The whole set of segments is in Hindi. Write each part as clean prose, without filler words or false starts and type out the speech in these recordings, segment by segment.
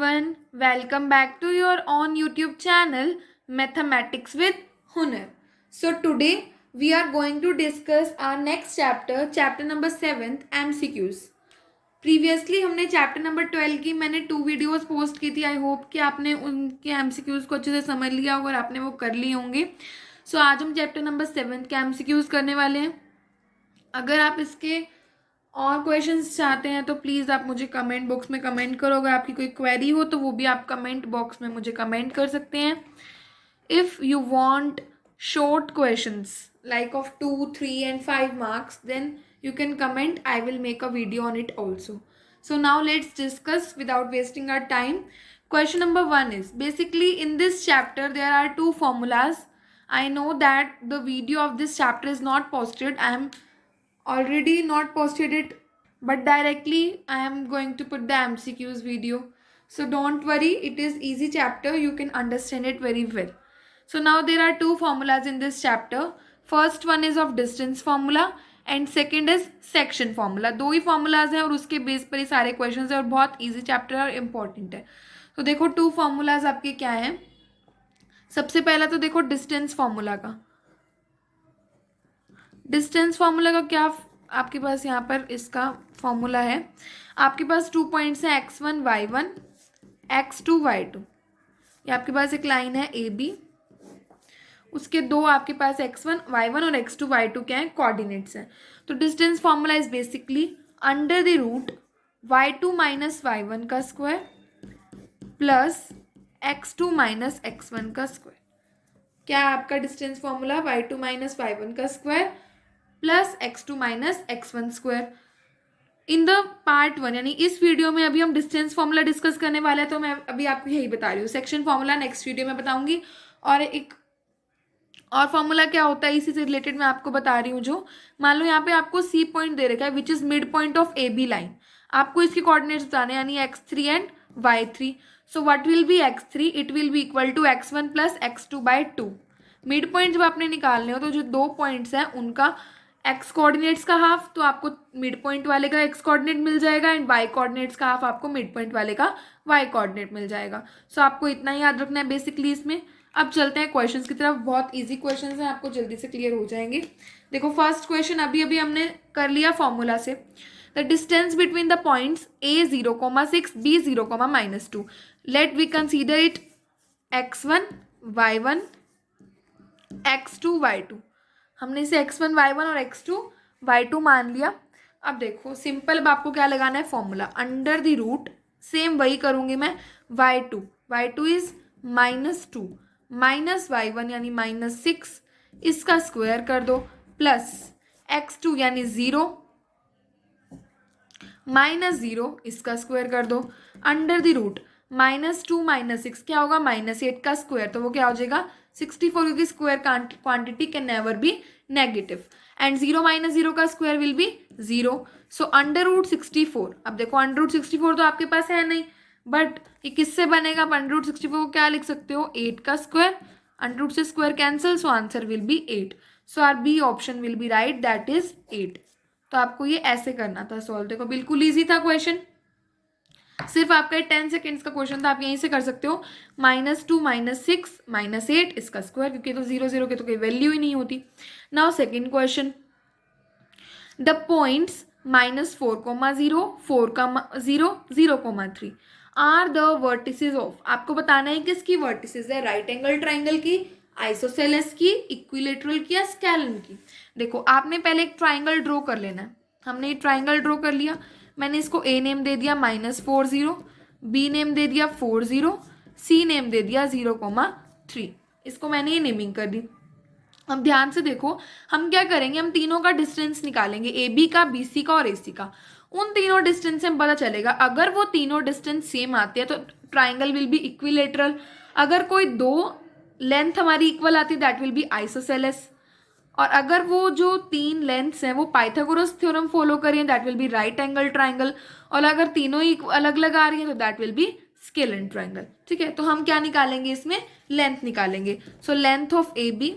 everyone, welcome back to your own YouTube channel Mathematics with Hunar. So today we are going to discuss our next chapter number 7 MCQs. Previously हमने चैप्टर नंबर 12 की मैंने 2 वीडियोस पोस्ट की थी. आई होप कि आपने उनके एमसीक्यूज को अच्छे से समझ लिया होगा और आपने वो कर लिए होंगे. सो आज हम चैप्टर नंबर 7 के एमसीक्यूज करने वाले हैं. अगर आप इसके और क्वेश्चंस चाहते हैं तो प्लीज़ आप मुझे कमेंट बॉक्स में कमेंट करो. अगर आपकी कोई क्वेरी हो तो वो भी आप कमेंट बॉक्स में मुझे कमेंट कर सकते हैं. If you want short questions like of 2, 3 and 5 marks, then you can comment. I will make a video on it also. So now let's discuss without wasting our time. Question number 1 is basically in this chapter there are 2 formulas. I know that the video of this chapter is not posted. I am already not posted it, but directly I am going to put the MCQs video. So don't worry, it is easy chapter. You can understand it very well. So now there are 2 formulas in this chapter. First one is of distance formula and second is section formula. 2 he formulas हैं और उसके बेस पर ही सारे questions हैं और बहुत easy chapter और important है. तो देखो 2 formulas आपके क्या हैं. सबसे पहला तो देखो distance formula का. डिस्टेंस फार्मूला का क्या आपके पास यहाँ पर इसका फॉर्मूला है. आपके पास 2 पॉइंट्स हैं x1 y1 x2 y2. ये आपके पास एक लाइन है ए बी. उसके 2 आपके पास x1 y1 और x2 y2 क्या हैं, कोऑर्डिनेट्स हैं. तो distance formula is basically under the root y2 minus y1 का square plus x2 minus x1 का स्क्वायर. क्या आपका distance formula y2 minus y1 का square plus x2 minus x1 square. In the part 1 यानी इस वीडियो में अभी हम डिस्टेंस फार्मूला डिस्कस करने वाले हैं, तो मैं अभी आपको यही बता रही हूँ. सेक्शन फार्मूला नेक्स्ट वीडियो में बताऊंगी. और एक और फार्मूला क्या होता है इसी से रिलेटेड मैं आपको बता रही हूँ. जो मान लो यहाँ पे आपको सी पॉइंट दे रखा है which is mid point of A B line. आपको इसके कोऑर्डिनेट्स बताने यानी x3 and y3. So what will be x3, it will be equal to x1 plus x2 by 2. Mid point जब आपने निकालने हो तो जो 2 पॉइंट्स हैं उनका x कोऑर्डिनेट्स का हाफ तो आपको मिड पॉइंट वाले का x कोऑर्डिनेट मिल जाएगा एंड y कोऑर्डिनेट्स का हाफ आपको मिड पॉइंट वाले का y कोऑर्डिनेट मिल जाएगा. सो आपको इतना ही याद रखना है बेसिकली इसमें. अब चलते हैं क्वेश्चंस की तरफ. बहुत इजी क्वेश्चंस हैं, आपको जल्दी से क्लियर हो जाएंगे. देखो फर्स्ट क्वेश्चन अभी अभी हमने कर लिया फॉर्मूला से. The distance between the points a0,6 b0,-2. Let we consider it x1 y1 x2 y2. हमने इसे x1 y1 और x2 y2 मान लिया. अब देखो सिंपल, अब आपको क्या लगाना है formula under the root. Same वही करूंगी मैं. y2 इज -2 माइनस y1 यानी -6 इसका स्क्वायर कर दो प्लस x2 यानी 0 -0 इसका स्क्वायर कर दो अंडर द रूट -2 -6 क्या होगा -8 का स्क्वायर. तो वो क्या हो जाएगा 64 क्योंकि square quantity can never be negative and 0 minus 0 का square will be 0. So under root 64. अब देखो अंडर रूट 64 तो आपके पास है नहीं, बट ये किससे बनेगा. आप अंडर रूट 64 को क्या लिख सकते हो 8 का स्क्वायर. अंडर रूट से square cancel, so answer will be 8. So our B option will be right, that is 8. तो आपको ये ऐसे करना था सॉल्व. देखो बिल्कुल ईजी था क्वेश्चन. सिर्फ आपका 10 सेकेंड्स का क्वेश्चन था. आप यहीं से कर सकते हो. -2 -6 -8 इसका स्क्वायर क्योंकि तो 0 0 के तो कोई वैल्यू ही नहीं होती. Now second question. The points -4,0 4,0 0,3 are the vertices of. आपको बताना है किसकी वर्टिसेस है. राइट एंगल ट्राइंगल की, आइसोसेलेस की, इक्विलेटरल की या स्केलन की. देखो आपने पहले एक ट्राइंगल ड्रॉ कर लेना है. हमने ये ट्राइंगल ड्रॉ कर लिया. मैंने इसको ए नेम दे दिया -40, बी नेम दे दिया 40, सी नेम दे दिया 0,3. इसको मैंने ये नेमिंग कर दी. अब ध्यान से देखो हम क्या करेंगे, हम तीनों का डिस्टेंस निकालेंगे, ए बी का, बी सी का और ए सी का. उन तीनों डिस्टेंस से पता चलेगा अगर वो तीनों डिस्टेंस सेम आते हैं तो ट्राइंगल विल बी इक्विलेटरल. अगर कोई 2 लेंथ हमारी इक्वल आती है दैट विल बी आइसोसेलेस. और अगर वो जो 3 लेंथ्स हैं वो पाइथागोरस थ्योरम फॉलो करें that will be right angle triangle. और अगर तीनों ही अलग अलग आ रही हैं तो that will be scalene triangle. ठीक है, तो हम क्या निकालेंगे इसमें लेंथ निकालेंगे. So length of A B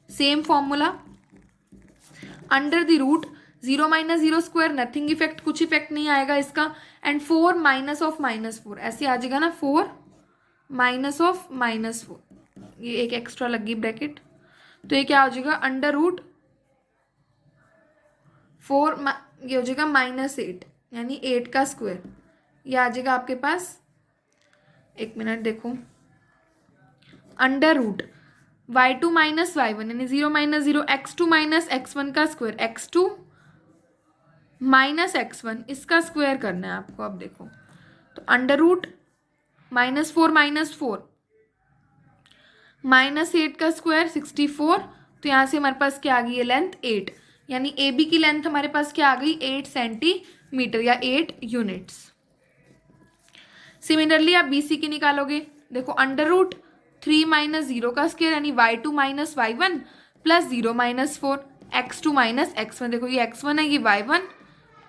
same formula under the root zero minus zero square nothing effect, कुछ इफेक्ट नहीं आएगा इसका। एंड 4 माइनस ऑफ -4 ऐसे आ जाएगा ना, 4 माइनस ऑफ -4, ये एक एक्स्ट्रा लगी ब्रैकेट, तो ये क्या हो जाएगा √4, ये हो जाएगा -8 यानी 8 का स्क्वायर। ये आ जाएगा आपके पास, एक मिनट देखो, √y2 माइनस y1 यानी 0 माइनस 0, x2 माइनस x1 का स्क्वायर, x2 माइनस x1 इसका स्क्वायर करना है आपको। अब देखो तो √-4 माइनस 4 -8 का स्क्वायर 64, तो यहाँ से हमारे पास क्या आ गई है लेंथ 8, यानी ए बी की लेंथ हमारे पास क्या आ गई 8 सेंटीमीटर या 8 यूनिट्स। सिमिलरली आप बी सी की निकालोगे, देखो √3 माइनस 0 का स्क्वायर यानी y2 minus y1 plus 0 minus 4, x2 minus x1, देखो ये x1 है ये y1,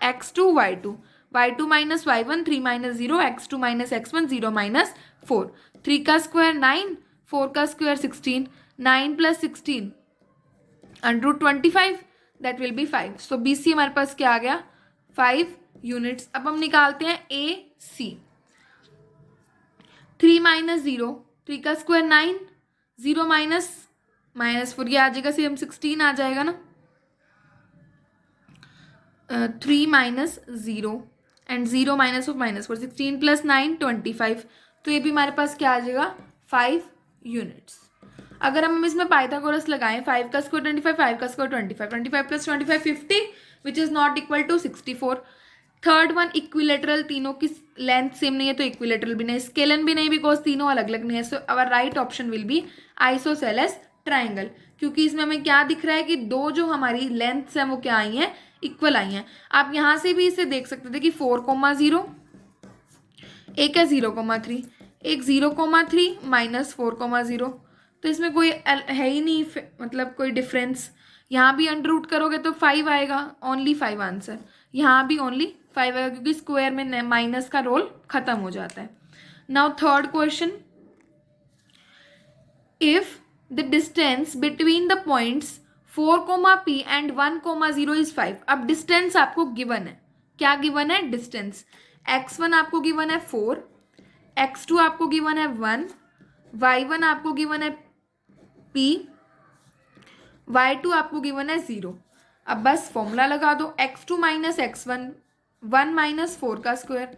x2 y2 minus y1 3 minus 0, x2 minus x1 0 minus 4, 3 का स्क्वायर 9, 4 का square 16, 9 plus 16 √25 that will be 5। So B C हमारे पास क्या आ गया 5 यूनिट्स। अब हम निकालते हैं ए सी, 3 माइनस 0, 3 का स्क्वायर 9, 0 माइनस -4 ये आ जाएगा सेम 16 आ जाएगा ना, 3 minus 0 and 0 minus of -4, 16 plus 9 25, तो ये भी हमारे पास क्या आ जाएगा 5 यूनिट्स। अगर हम इसमें पाइथागोरस लगाएं, 5 का स्क्वायर 25, 5 का square 25, 25 plus 25 50 which is not equal to 64। Third one equilateral, तीनों की लेंथ सेम नहीं है तो इक्विलेटरल भी नहीं, स्केलन भी नहीं बिकॉज तीनों अलग अलग नहीं है। So our right option will be isosceles triangle, क्योंकि इसमें हमें क्या दिख रहा है कि दो जो हमारी लेंथ्स हैं वो क्या आई हैं इक्वल आई हैं। आप यहाँ से भी इसे देख सकते थे कि 4,0 एक है 0,3, एक 0,3 माइनस 4,0, तो इसमें कोई है ही नहीं मतलब कोई डिफरेंस। यहाँ भी अंडर करोगे तो 5 आएगा, ओनली 5 आंसर, यहाँ भी ओनली 5 आएगा क्योंकि स्क्वायर में माइनस का रोल खत्म हो जाता है। Now third question, if the distance between the points 4, P and 1,0 is 5। अब डिस्टेंस आपको गिवन है, क्या गिवन है डिस्टेंस, x1 आपको गिवन है 4, x2 आपको गिवन है 1, y1 आपको गिवन है P, y2 आपको गिवन है 0। अब बस फॉर्मूला लगा दो, x2 माइनस x1 1 माइनस 4 का square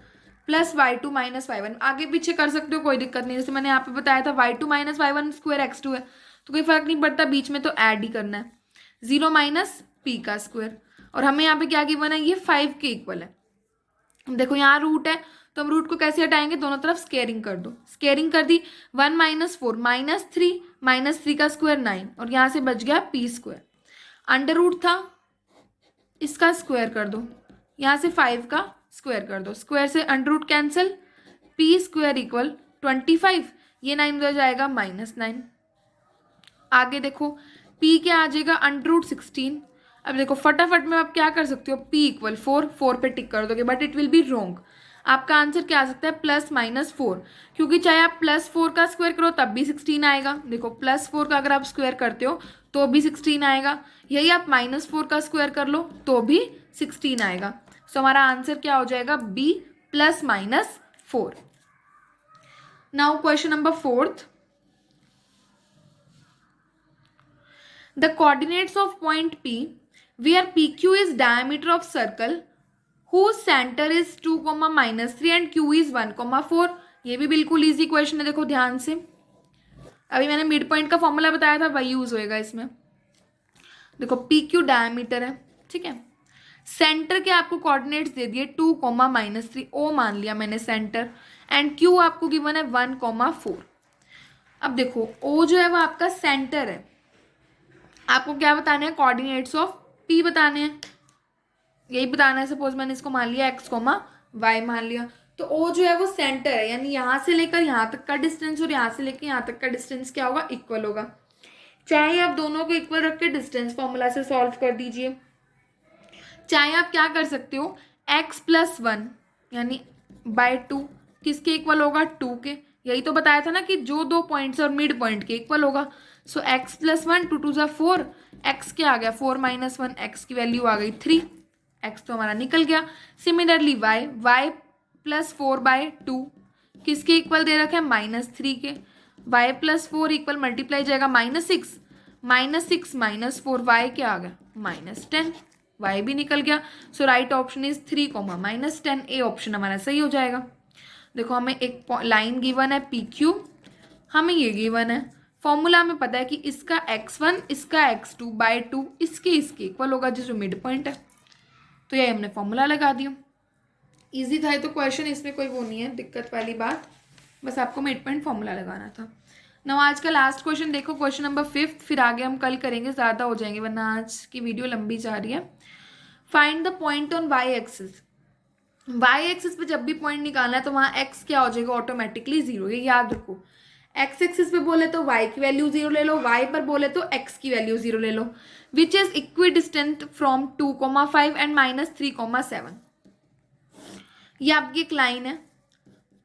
plus y2 minus y1, आगे पीछे कर सकते हो कोई दिक्कत नहीं, जैसे मैंने यहाँ पे बताया था y2 minus y1 square x2 है तो कोई फर्क नहीं पड़ता, बीच में तो ऐड ही करना है, 0 माइनस p का स्क्वायर, और हमें यहाँ पे क्या गिवन है ये 5 के इक्वल है। देखो यहाँ रूट है तो हम रूट को कैसे हटाएंगे, दोनों तरफ स्केयरिंग कर दो, स्केयरिंग कर दी, 1 माइनस 4 माइनस 3 का स्क्वायर 9, और यहाँ से बच गया p स्क्वायर, अंडर रूट था इसका स्क्वायर कर दो, यहाँ से 5 का स्क्वायर कर दो, स्क्वायर से under root cancel, p square equal 25, ये 9 हो जाएगा -9। आगे देखो p क्या आ जाएगा √16। अब देखो फटाफट में आप क्या कर सकते हो, p इक्वल 4 पे टिक कर दोगे, but it will be wrong. आपका आंसर क्या आ सकता है +-4, क्योंकि चाहे आप +4 का स्क्वायर करो तब भी 16 आएगा। देखो +4 का अगर आप स्क्वायर करते हो तो भी 16 आएगा, यही आप -4 का स्क्वायर कर लो तो भी 16 आएगा। सो हमारा आंसर क्या हो जाएगा b +-4। Now question number 4th, the coordinates of point P where PQ is diameter of circle whose center is 2, -3 and Q is 1, 4। ये भी बिल्कुल इजी क्वेश्चन है, देखो ध्यान से, अभी मैंने मिड पॉइंट का फॉर्मूला बताया था वही यूज होएगा इसमें। देखो PQ डायमीटर है, ठीक है, सेंटर के आपको कोऑर्डिनेट्स दे दिए 2, -3, O मान लिया मैंने सेंटर, एंड Q आपको गिवन है 1, 4। अब देखो O जो है वो आपका सेंटर है, आपको क्या बताना है कोऑर्डिनेट्स ऑफ P बताने हैं, यही बताना है। सपोज मैंने इसको मान लिया x, y मान लिया, तो O जो है वो सेंटर है, यानी यहाँ से लेकर यहाँ तक का डिस्टेंस और यहाँ से लेकर यहाँ तक का डिस्टेंस क्या होगा इक्वल होगा। चाहे आप दोनों को इक्वल रख के डिस्टेंस फॉर्मूला से सॉल्व कर दीजिए, चाहे आप क्या कर सकते हो x + 1 यानी /2 किसके इक्वल होगा 2 के, यही तो बताया था ना कि जो दो पॉइंट्स और मिड पॉइंट के इक्वल होगा। सो x + 1 2 2 4, x क्या आ गया 4 - 1, x की वैल्यू आ गई 3, एक्स तो हमारा निकल गया। सिमिलरली वाई, वाई प्लस 4/2 किसके इक्वल दे रखा है, -3 के। वाई प्लस 4 इक्वल मल्टीप्लाई जाएगा -6, -6 -4 वाई क्या आ गया, -10, वाई भी निकल गया। So right option is 3, -10, A option हमारा सही हो जाएगा। देखो हमें एक लाइन गिवन है PQ, हमें ये गिवन है, फॉर्मूला हमें पता है कि इसका x1 इसका x2/2 इसके इक्वल होगा जो मिड पॉइंट है, तो ये हमने फॉर्मूला लगा दिया। इजी था ये तो क्वेश्चन, इसमें कोई वो नहीं है दिक्कत वाली बात, बस आपको मिड पॉइंट फॉर्मूला लगाना था। ना आज का लास्ट क्वेश्चन देखो, क्वेश्चन नंबर 5, फिर आगे हम कल करेंगे, ज़्यादा हो जाएंगे वरना आज की वीडियो लंबी जा रही है। Find the point on y axis. Y axis पे जब भी पॉइंट निकालना है तो वहाँ एक्स क्या हो जाएगा, ऑटोमेटिकली 0, ये याद रखो। एक्स एक्सिस पे बोले तो वाई की वैल्यू 0 ले लो, वाई पर बोले तो एक्स की वैल्यू 0 ले लो। Which is equidistant from 2,5 and -3,7। ये आपकी एक लाइन है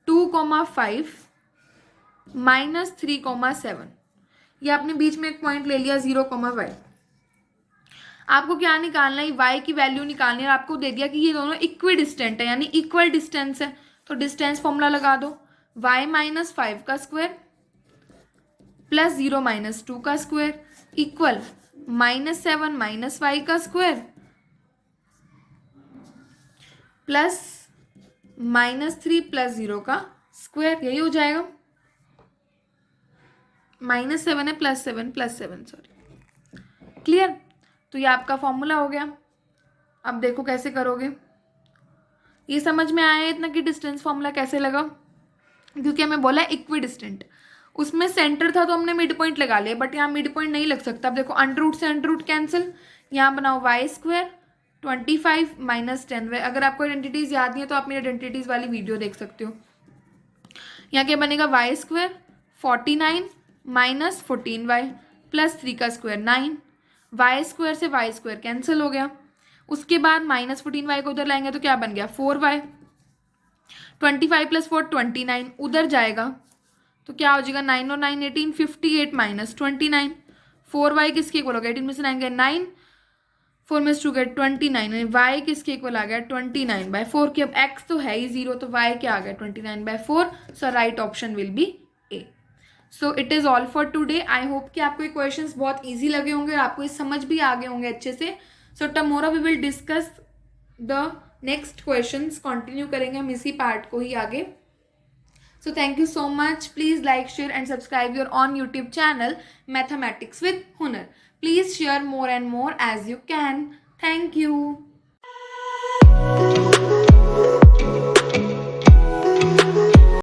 2,5 -3,7, ये आपने बीच में एक पॉइंट ले लिया 0,5। आपको क्या निकालना है, वाई की वैल्यू निकालनी है। आपको दे दिया कि ये दोनों इक्वी डिस्टेंट है यानी इक्वल डिस्टेंस है, तो डिस्टेंस फॉर्मूला लगा दो, y -5 का स्क्वायर प्लस 0 -2 का स्क्वायर इक्वल -7 -y का स्क्वायर प्लस -3 प्लस 0 का स्क्वायर, यही हो जाएगा। -7 है +7 सॉरी, क्लियर। तो ये आपका फॉर्मूला हो गया। अब देखो कैसे करोगे, ये समझ में आया इतना कि डिस्टेंस फॉर्मूला कैसे लगा, क्योंकि हमें बोला इक्वी डिस्टेंट, उसमें सेंटर था तो हमने मिड पॉइंट लगा लिया, बट यहाँ मिड पॉइंट नहीं लग सकता। अब देखो अंडर से अंडर कैंसिल, यहाँ बनाओ y², 25 -10। अगर आपको आइडेंटिटीज याद नहीं है तो आप मेरी आइडेंटिटीज वाली वीडियो देख सकते हो। यहाँ क्या बनेगा, y² 49 -14y प्लस 3 का स्क्वायर 9, y² से y² कैंसिल हो गया। उसके बाद -14y को उधर लाएंगे तो क्या बन गया 4y, 25 + 4 29 उधर जाएगा तो क्या हो जाएगा 9 और 9 18, 58 -29, 4y किसके इक्वल हो गया, 18 में से 9 गया 9, 4 में से 2 गया 29, y किसके इक्वल आ गया 29/4 की। अब x तो है ही 0 तो y क्या आ गया 29/4, so right option will be A. So it is all for today. I hope कि आपको ये क्वेश्चंस बहुत इजी लगे होंगे और आपको ये समझ भी आ गए होंगे अच्छे से। So tomorrow we will discuss the next questions, continue करेंगे हम इसी पार्ट को ही आगे। So thank you so much. Please like, share and subscribe your on YouTube channel Mathematics with Hunar. Please share more and more as you can. Thank you.